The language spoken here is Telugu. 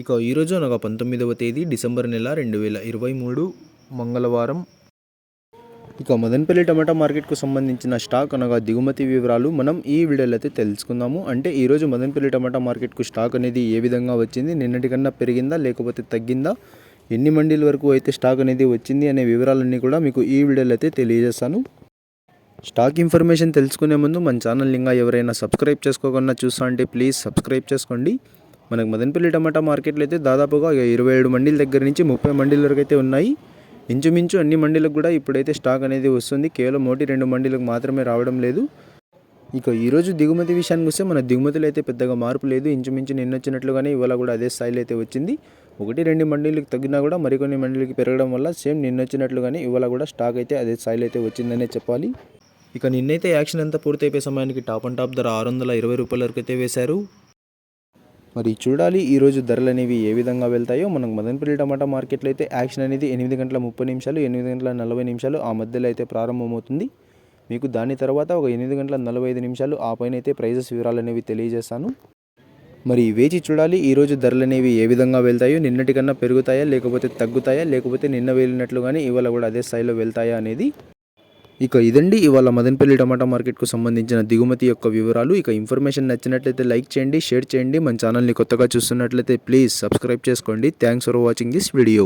ఇక ఈరోజు అనగా 19వ తేదీ డిసెంబర్ నెల 2023 మంగళవారం. ఇక మదనపల్లి టమాటా మార్కెట్కు సంబంధించిన స్టాక్ అనగా దిగుమతి వివరాలు మనం ఈ వీడియోలో అయితే తెలుసుకుందాము. అంటే ఈరోజు మదనపల్లి టమాటా మార్కెట్కు స్టాక్ అనేది ఏ విధంగా వచ్చింది, నిన్నటి కన్నా పెరిగిందా లేకపోతే తగ్గిందా, ఎన్ని మండీల వరకు అయితే స్టాక్ అనేది వచ్చింది అనే వివరాలన్నీ కూడా మీకు ఈ వీడియోలో అయితే తెలియజేస్తాను. స్టాక్ ఇన్ఫర్మేషన్ తెలుసుకునే ముందు మన ఛానల్ ఇంకా ఎవరైనా సబ్స్క్రైబ్ చేసుకోకుండా చూస్తా అంటే ప్లీజ్ సబ్స్క్రైబ్ చేసుకోండి. మనకు మదనపల్లి టమాటా మార్కెట్లో అయితే దాదాపుగా 27 మండీల దగ్గర నుంచి 30 మండీల వరకు అయితే ఉన్నాయి. ఇంచుమించు అన్ని మండీలకు కూడా ఇప్పుడైతే స్టాక్ అనేది వస్తుంది. కేవలం 1-2 మండీలకు మాత్రమే రావడం లేదు. ఇక ఈరోజు దిగుమతి విషయానికి వస్తే మన దిగుమతులు అయితే పెద్దగా మార్పు లేదు. ఇంచుమించు నిన్న వచ్చినట్లుగానే ఇవాళ కూడా అదే స్థాయిలో అయితే వచ్చింది. 1-2 మండీలకు తగ్గినా కూడా మరికొన్ని మండీలకి పెరగడం వల్ల సేమ్ నిన్న వచ్చినట్లుగానే ఇవాళ కూడా స్టాక్ అయితే అదే స్థాయిలో అయితే వచ్చిందనే చెప్పాలి. ఇక నిన్నైతే యాక్షన్ అంతా పూర్తయిపోయే సమయానికి టాప్ అండ్ టాప్ ధర 620 రూపాయల వరకు అయితే వేశారు. మరి చూడాలి ఈరోజు ధరలు అనేవి ఏ విధంగా వెళ్తాయో. మనకు మదనపల్లి టమాటా మార్కెట్లో అయితే యాక్షన్ అనేది 8:30 8:40 ఆ మధ్యలో అయితే ప్రారంభమవుతుంది. మీకు దాని తర్వాత ఒక 8:45 ఆ పైన అయితే ప్రైజెస్ వివరాలు అనేవి తెలియజేస్తాను. మరి వేచి చూడాలి ఈరోజు ధరలు అనేవి ఏ విధంగా వెళ్తాయో. నిన్నటి కన్నా పెరుగుతాయా లేకపోతే తగ్గుతాయా, లేకపోతే నిన్న వెళ్ళినట్లుగానే ఇవాళ కూడా అదే స్థాయిలో వెళ్తాయా అనేది. ఇక ఇదండి ఇవాళ మదనపల్లి టమాటా మార్కెట్కు సంబంధించిన దిగుమతి యొక్క వివరాలు. ఇక ఇన్ఫర్మేషన్ నచ్చినట్లయితే లైక్ చేయండి, షేర్ చేయండి. మన ఛానల్ని కొత్తగా చూస్తున్నట్లయితే ప్లీజ్ సబ్స్క్రైబ్ చేసుకోండి. Thanks for watching this video.